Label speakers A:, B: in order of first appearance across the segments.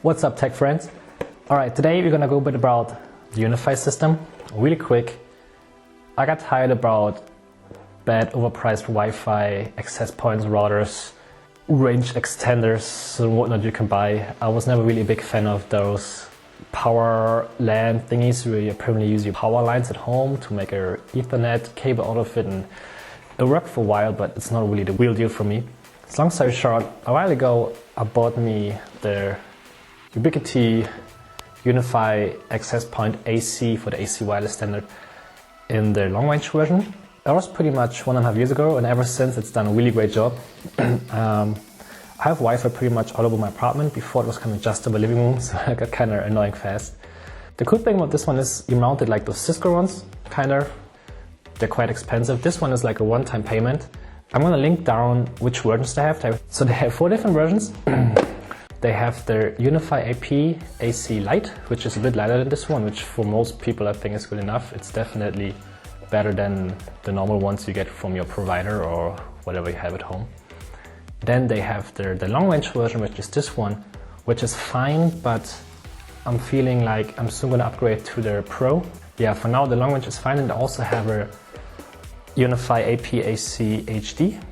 A: What's up, tech friends? Alright, today we're gonna go a bit about the Unifi system. Really quick, I got tired about bad overpriced Wi-Fi access points, routers, range extenders and whatnot you can buy. I was never really a big fan of those power LAN thingies where you apparently use your power lines at home to make a Ethernet cable out of it, and it worked for a while, but it's not really the real deal for me. So long story short, a while ago I bought me the Ubiquiti Unifi access point AC for the AC wireless standard in the long range version. That was pretty much 1.5 years ago, and ever since it's done a really great job. I have Wi-Fi pretty much all over my apartment. Before it was kind of just in my living room, so it got kind of annoying fast. The cool thing about this one is you mount it like those Cisco ones, kind of. They're quite expensive. This one is like a one-time payment. I'm gonna link down which versions they have. So they have 4 different versions. They have their Unifi AP AC Lite, which is a bit lighter than this one, which for most people I think is good enough. It's definitely better than the normal ones you get from your provider or whatever you have at home. Then they have the long range version, which is this one, which is fine, but I'm feeling like I'm soon gonna upgrade to their Pro. Yeah, for now the long range is fine, and they also have a Unifi AP AC HD,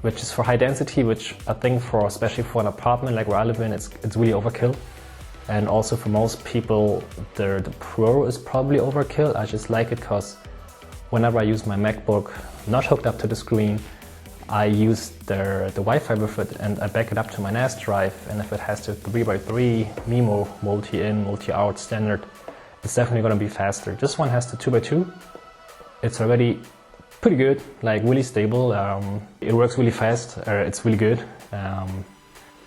A: which is for high density, which I think especially for an apartment like where I live in, it's really overkill. And also for most people, the Pro is probably overkill. I just like it because whenever I use my MacBook not hooked up to the screen, I use the Wi-Fi with it, and I back it up to my NAS drive. And if it has the 3x3 MIMO multi-in, multi-out standard, it's definitely going to be faster. This one has the 2x2. It's already pretty good, like really stable. It works really fast. It's really good.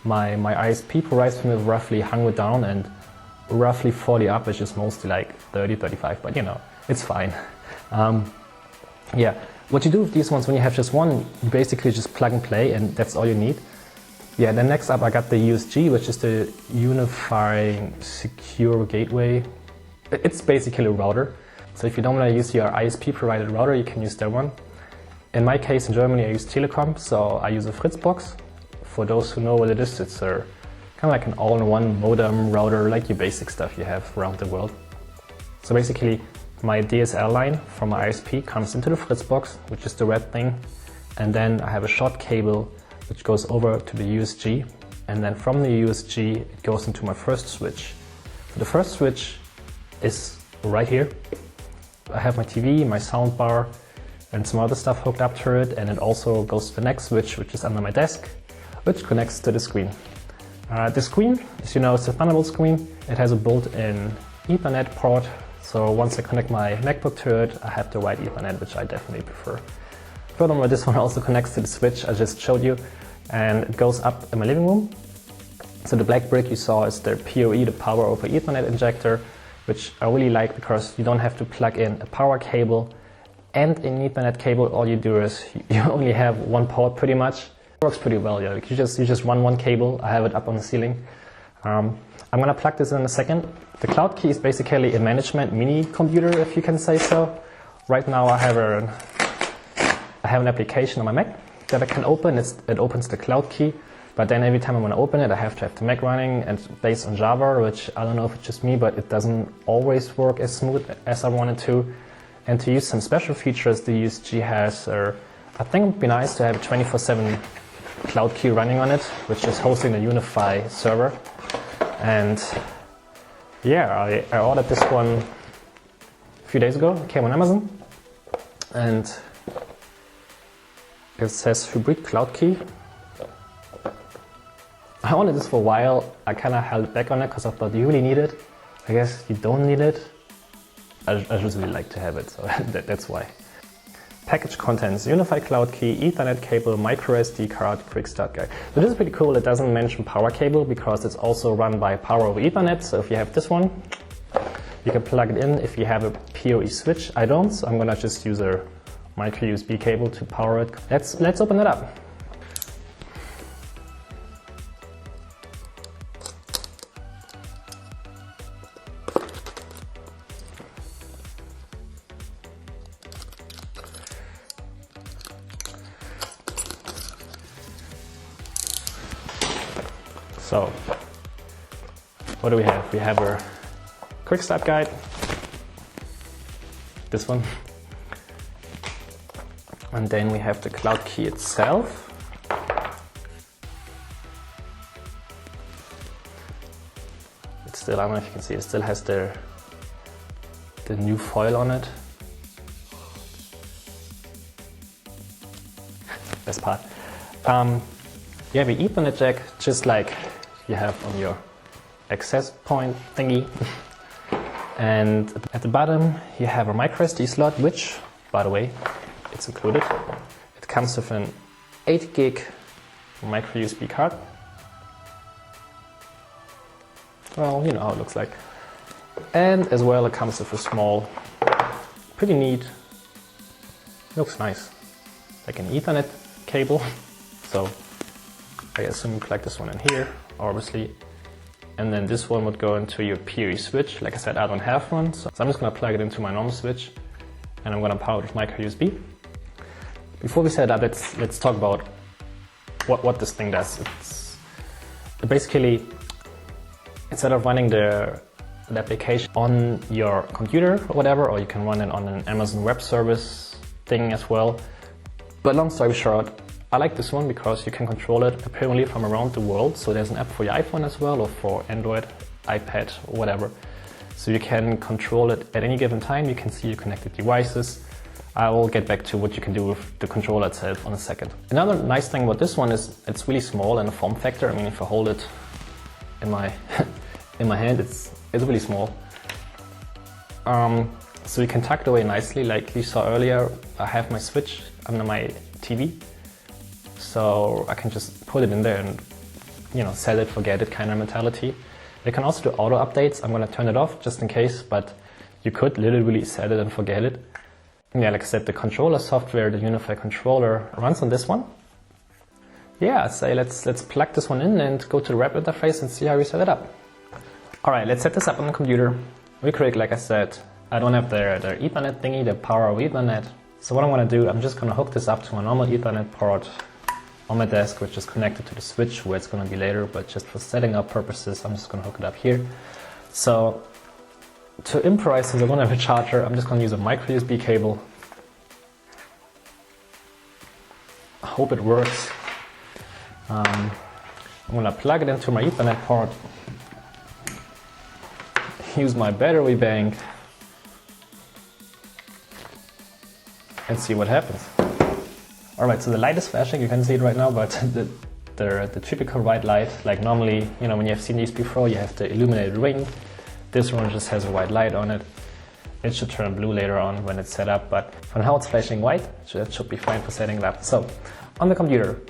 A: My ISP provides me with roughly 100 down and roughly 40 up, which is mostly like 30, 35, but you know, it's fine. Yeah, what you do with these ones when you have just one, you basically just plug and play, and that's all you need. Yeah, then next up I got the USG, which is the Unifi Secure Gateway. It's basically a router. So if you don't want to use your ISP provided router, you can use that one. In my case, in Germany, I use Telekom, so I use a Fritzbox. For those who know what it is, it's kind of like an all-in-one modem router, like your basic stuff you have around the world. So basically, my DSL line from my ISP comes into the Fritzbox, which is the red thing, and then I have a short cable which goes over to the USG, and then from the USG it goes into my first switch. So the first switch is right here. I have my TV, my soundbar, and some other stuff hooked up to it, and it also goes to the next switch, which is under my desk, which connects to the screen. The screen, as you know, it's a Thunderbolt screen. It has a built-in Ethernet port, so once I connect my MacBook to it, I have the right Ethernet, which I definitely prefer. Furthermore, this one also connects to the switch I just showed you, and it goes up in my living room. So the black brick you saw is the PoE, the Power over Ethernet injector, which I really like because you don't have to plug in a power cable and an Ethernet cable. All you do is you only have one port pretty much. It works pretty well, yeah. You just run one cable. I have it up on the ceiling. I'm gonna plug this in a second. The CloudKey is basically a management mini computer, if you can say so. Right now I have an application on my Mac that I can open. It opens the CloudKey. But then every time I want to open it, I have to have the Mac running, and based on Java, which I don't know if it's just me, but it doesn't always work as smooth as I wanted to. And to use some special features the USG has, I think it would be nice to have a 24/7 CloudKey running on it, which is hosting the Unifi server. And yeah, I ordered this one a few days ago. It came on Amazon, and it says Hybrid CloudKey. I wanted this for a while. I kind of held back on it because I thought you really need it. I guess you don't need it. I just really like to have it, so that's why. Package contents: Unifi CloudKey, Ethernet cable, micro SD card, quick start guide. So this is pretty cool. It doesn't mention power cable because it's also run by Power over Ethernet. So if you have this one, you can plug it in. If you have a PoE switch, I don't, so I'm gonna just use a micro USB cable to power it. Let's open it up. So, what do we have? We have a quick start guide. This one. And then we have the CloudKey itself. It's still, I don't know if you can see, it still has the new foil on it. Best part. You have an Ethernet jack, just like you have on your access point thingy. And at the bottom, you have a microSD slot, which, by the way, it's included. It comes with an 8 gig micro USB card. Well, you know how it looks like. And as well, it comes with a small, pretty neat, looks nice, like an Ethernet cable. So I assume you plug this one in here, obviously. And then this one would go into your PoE switch. Like I said, I don't have one, so I'm just gonna plug it into my normal switch and I'm gonna power it with micro USB. Before we set it up, let's talk about what this thing does. It's basically, instead of running the application on your computer or whatever, or you can run it on an Amazon Web Service thing as well. But long story short, I like this one because you can control it apparently from around the world. So there's an app for your iPhone as well, or for Android, iPad, whatever. So you can control it at any given time. You can see your connected devices. I will get back to what you can do with the controller itself in a second. Another nice thing about this one is it's really small in a form factor. I mean, if I hold it in my in my hand, it's really small. So you can tuck it away nicely. Like you saw earlier, I have my switch under my TV. So I can just put it in there and, you know, set it, forget it kind of mentality. You can also do auto updates. I'm gonna turn it off just in case, but you could literally set it and forget it. Yeah, like I said, the controller software, the Unifi Controller, runs on this one. Yeah, I'd say let's plug this one in and go to the web interface and see how we set it up. All right, let's set this up on the computer. Real quick, like I said, I don't have the Ethernet thingy, the power of Ethernet. So what I'm gonna do, I'm just gonna hook this up to my normal Ethernet port on my desk, which is connected to the switch where it's gonna be later, but just for setting up purposes, I'm just gonna hook it up here. So to improvise, since I don't have a charger, I'm just gonna use a micro USB cable. I hope it works. I'm gonna plug it into my Ethernet port, use my battery bank, and see what happens. Alright, so the light is flashing, you can see it right now, but the typical white light, like normally, you know, when you have seen these before, you have the illuminated ring. This one just has a white light on it. It should turn blue later on when it's set up, but for now it's flashing white, so that should be fine for setting it up. So, on the computer,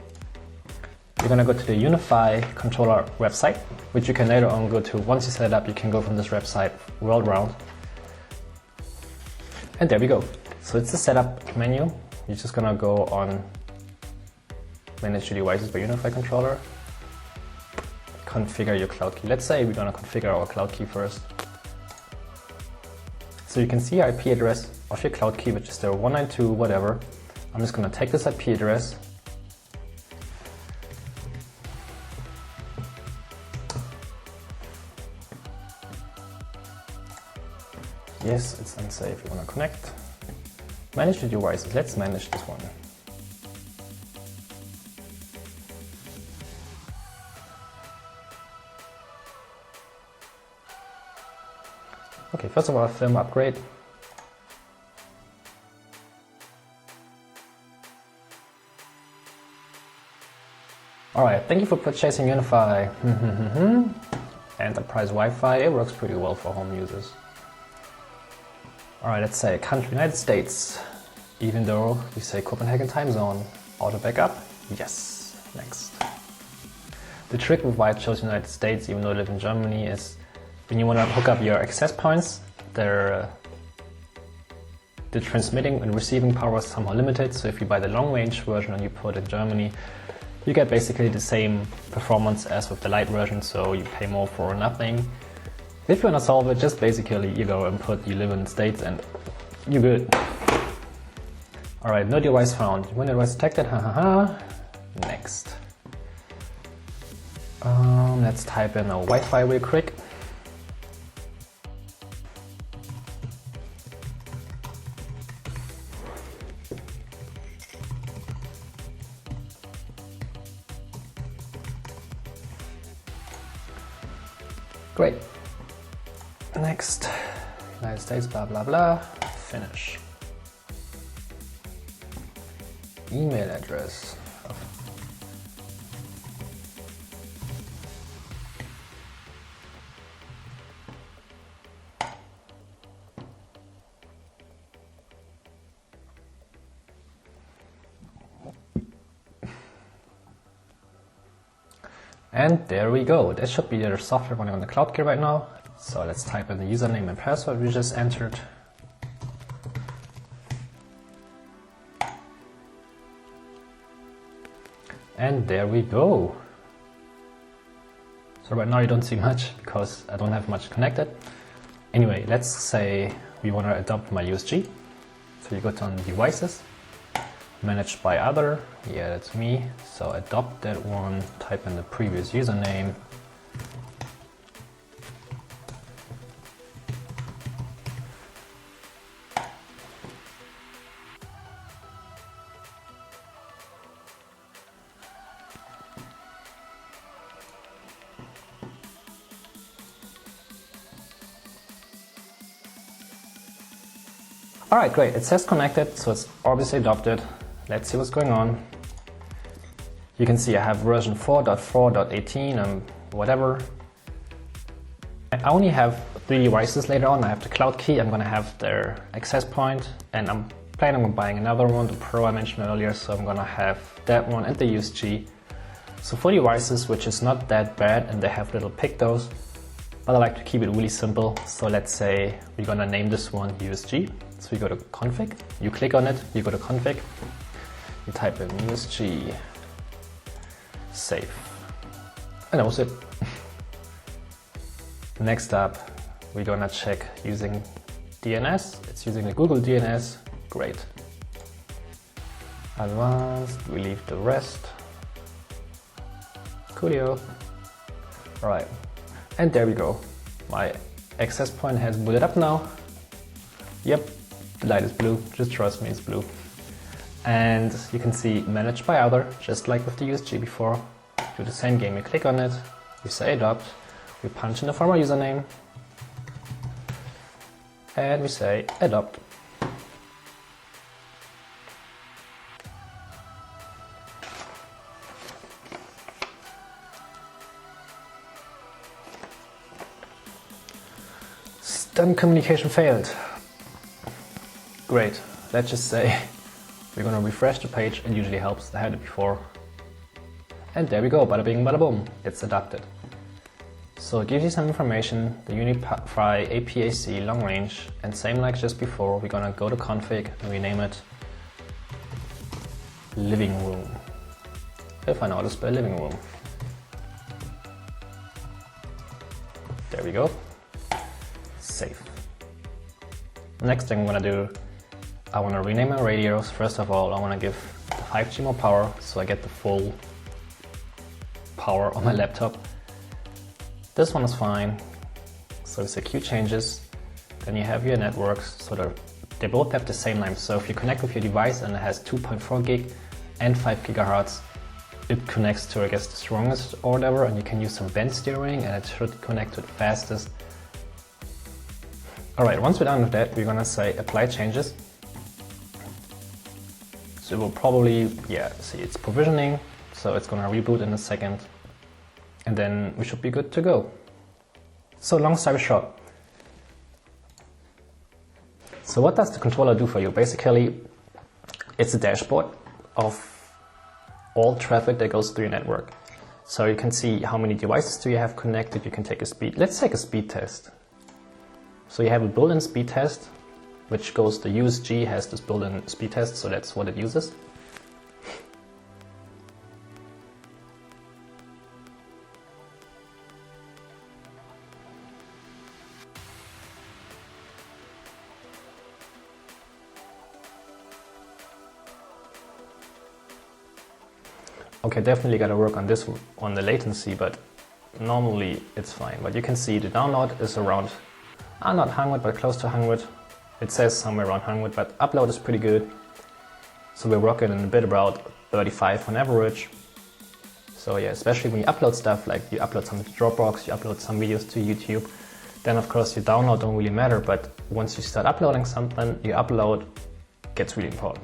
A: you're gonna go to the Unifi Controller website, which you can later on go to. Once you set it up, you can go from this website world round. And there we go. So it's the setup menu. You're just gonna go on Manage your devices by Unifi Controller. Configure your CloudKey. Let's say we're gonna configure our CloudKey first. So you can see your IP address of your CloudKey, which is the 192 whatever. I'm just gonna take this IP address. Yes, it's unsafe. You wanna connect. Manage the devices. Let's manage this one. Okay, first of all, firm upgrade. Alright, thank you for purchasing Unifi. Enterprise Wi-Fi, it works pretty well for home users. Alright, let's say country United States. Even though we say Copenhagen time zone. Auto backup? Yes. Next. The trick with why it shows United States, even though I live in Germany, is when you want to hook up your access points, the transmitting and receiving power is somehow limited. So if you buy the long range version and you put it in Germany, you get basically the same performance as with the light version, so you pay more for nothing. If you want to solve it, just basically you go and put you live in the States and you're good. Alright, no device found. When device detected, hahaha. Next. Let's type in a Wi-Fi real quick. Great. Next, United States, blah, blah, blah, finish. Email address. And there we go. That should be their software running on the CloudKey right now. So let's type in the username and password we just entered. And there we go. So right now you don't see much because I don't have much connected. Anyway, let's say we want to adopt my USG. So you go to devices, managed by other, yeah, that's me. So adopt that one, type in the previous username. Alright, great, it says connected, so it's obviously adopted. Let's see what's going on. You can see I have version 4.4.18 and whatever. I only have 3 devices later on. I have the CloudKey, I'm gonna have their access point, and I'm planning on buying another one, the Pro I mentioned earlier, so I'm gonna have that one and the USG. So 4 devices, which is not that bad, and they have little pictos, but I like to keep it really simple. So let's say we're gonna name this one USG. So we go to config, you click on it, you go to config, you type in USG, save, and that was it. Next up, we're gonna check using DNS. It's using the Google DNS, great. Advanced, we leave the rest. Coolio. Alright, and there we go. My access point has booted up now. Yep. The light is blue, just trust me, it's blue. And you can see managed by other, just like with the USG before. Do the same game, you click on it, you say adopt, we punch in the former username, and we say adopt. Done, communication failed. Great, let's just say we're gonna refresh the page, it usually helps, I had it before. And there we go, bada bing bada boom, it's adapted. So it gives you some information, the Unifi AP AC long range, and same like just before, we're gonna go to config and rename it living room. If I know how to spell living room. There we go, save. Next thing I'm gonna do, I want to rename my radios. First of all, I want to give the 5G more power, so I get the full power on my laptop. This one is fine, so it's secure changes. Then you have your networks, so they both have the same name. So if you connect with your device and it has 2.4 gig and 5 gigahertz, it connects to, I guess, the strongest or whatever, and you can use some band steering and it should connect to the fastest. Alright, once we're done with that, we're gonna say apply changes. So it will probably, yeah, see, it's provisioning, so it's gonna reboot in a second, and then we should be good to go. So long story short. So what does the controller do for you? Basically, it's a dashboard of all traffic that goes through your network. So you can see how many devices do you have connected, you can take a speed. Let's take a speed test. So you have a built-in speed test, which goes, the USG has this built-in speed test, so that's what it uses. Okay, definitely gotta work on this, on the latency, but normally it's fine. But you can see the download is around, not 100, but close to 100. It says somewhere around 100, but upload is pretty good. So we're working in a bit about 35 on average. So yeah, especially when you upload stuff, like you upload something to Dropbox, you upload some videos to YouTube, then of course your download don't really matter, but once you start uploading something, your upload gets really important.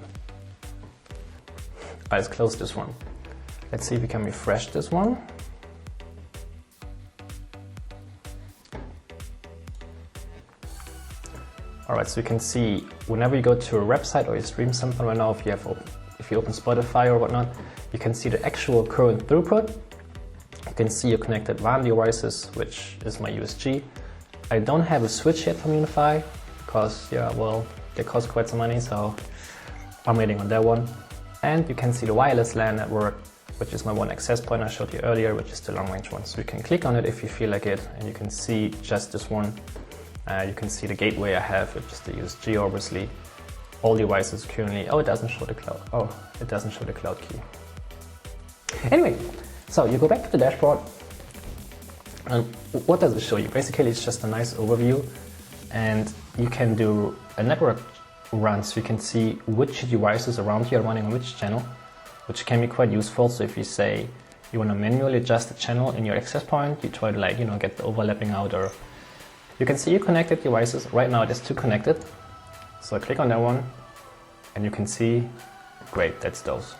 A: Let's close this one. Let's see if we can refresh this one. Alright, so you can see whenever you go to a website or you stream something right now, if you open Spotify or whatnot, you can see the actual current throughput. You can see your connected WAN devices, which is my USG. I don't have a switch yet from Unifi because, yeah, well, they cost quite some money, so I'm waiting on that one. And you can see the wireless LAN network, which is my one access point I showed you earlier, which is the long range one. So you can click on it if you feel like it, and you can see just this one. You can see the gateway I have, which is the USG, obviously. All devices currently, it doesn't show the cloud. It doesn't show the cloud key. Anyway, so you go back to the dashboard, and what does it show you? Basically, it's just a nice overview, and you can do a network run, so you can see which devices around you are running on which channel, which can be quite useful. So if you say you want to manually adjust the channel in your access point, you try to get the overlapping out, or you can see your connected devices. Right now it is 2 connected. So I click on that one and you can see, great, that's those.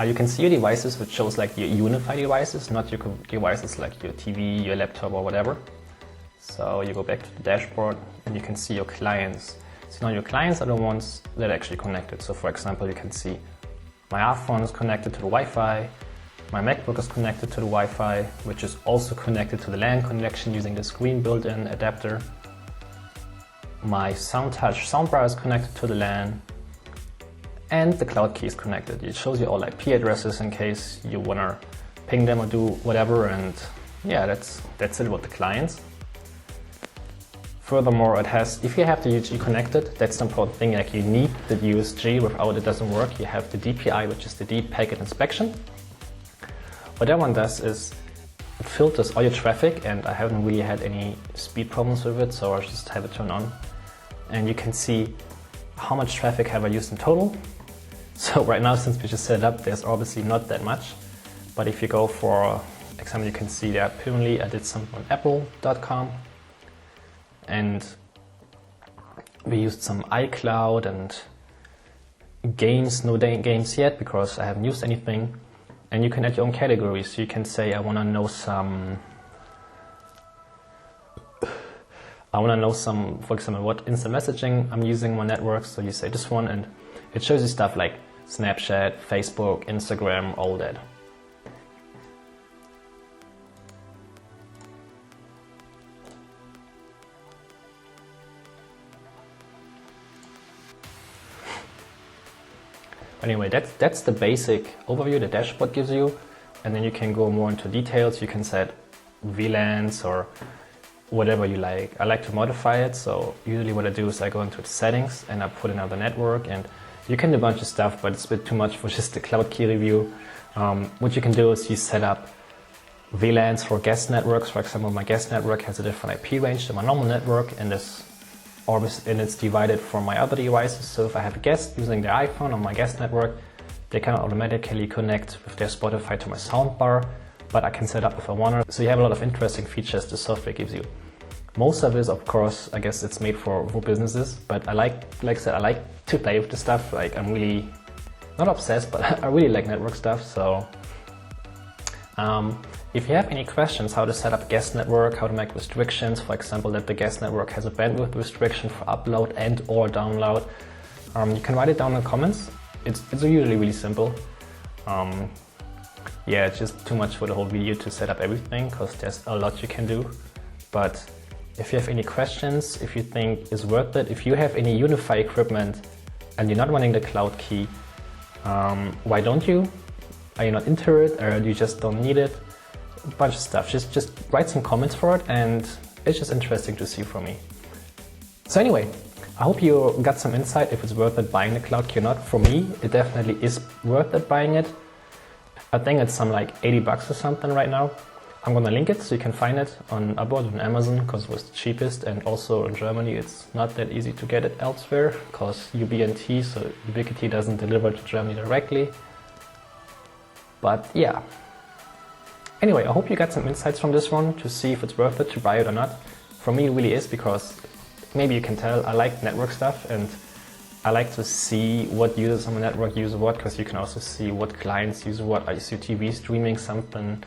A: You can see your devices, which shows like your Unifi devices, not your devices like your TV, your laptop or whatever. So you go back to the dashboard and you can see your clients. So now your clients are the ones that are actually connected. So for example, you can see my iPhone is connected to the Wi-Fi, my MacBook is connected to the Wi-Fi, which is also connected to the LAN connection using the screen built-in adapter. My SoundTouch soundbar is connected to the LAN, and the cloud key is connected. It shows you all IP addresses in case you wanna ping them or do whatever, and yeah, that's it about the clients. Furthermore, it has, if you have the USG connected, that's the important thing, like you need the USG, without it doesn't work. You have the DPI, which is the Deep Packet Inspection. What that one does is it filters all your traffic, and I haven't really had any speed problems with it, so I'll just have it turned on. And you can see how much traffic have I used in total. So right now, since we just set it up, there's obviously not that much. But if you go for example, you can see that apparently I did something on apple.com. And we used some iCloud and games, no games yet because I haven't used anything. And you can add your own categories. So you can say I want to know some, for example, what instant messaging I'm using on networks. So you say this one, and it shows you stuff like Snapchat, Facebook, Instagram, all that. Anyway, that's the basic overview the dashboard gives you, and then you can go more into details. You can set VLANs or whatever you like. I like to modify it, so usually what I do is I go into the settings and I put another network, and you can do a bunch of stuff, but it's a bit too much for just the cloud key review. What you can do is you set up VLANs for guest networks. For example, my guest network has a different IP range than my normal network, and it's divided from my other devices. So if I have a guest using their iPhone on my guest network, they can automatically connect with their Spotify to my soundbar, but I can set up if I want to. So you have a lot of interesting features the software gives you. Most of it, of course, I guess it's made for businesses, but like I said, I like to play with the stuff. Like I'm really, not obsessed, but I really like network stuff. So if you have any questions how to set up a guest network, how to make restrictions, for example, that the guest network has a bandwidth restriction for upload and or download, you can write it down in the comments. It's usually really simple. Yeah, it's just too much for the whole video to set up everything because there's a lot you can do. But if you have any questions, if you think it's worth it, if you have any Unifi equipment and you're not running the cloud key, why don't you? Are you not into it, or you just don't need it? A bunch of stuff. Just write some comments for it, and it's just interesting to see from me. So anyway, I hope you got some insight if it's worth it buying the CloudKey or not. For me, it definitely is worth it buying it. I think it's some like 80 bucks or something right now. I'm gonna link it so you can find it on I bought it on Amazon because it was the cheapest, and also in Germany it's not that easy to get it elsewhere because UBNT, so Ubiquiti, doesn't deliver to Germany directly. But yeah. Anyway, I hope you got some insights from this one to see if it's worth it to buy it or not. For me, it really is, because maybe you can tell I like network stuff and I like to see what users on the network use what, because you can also see what clients use what. Is your TV streaming something?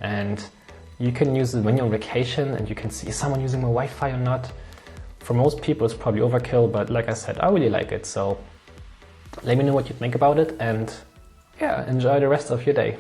A: And you can use it when you're on vacation and you can see is someone using my Wi-Fi or not. For most people it's probably overkill, but like I said, I really like it. So let me know what you think about it, and yeah, enjoy the rest of your day.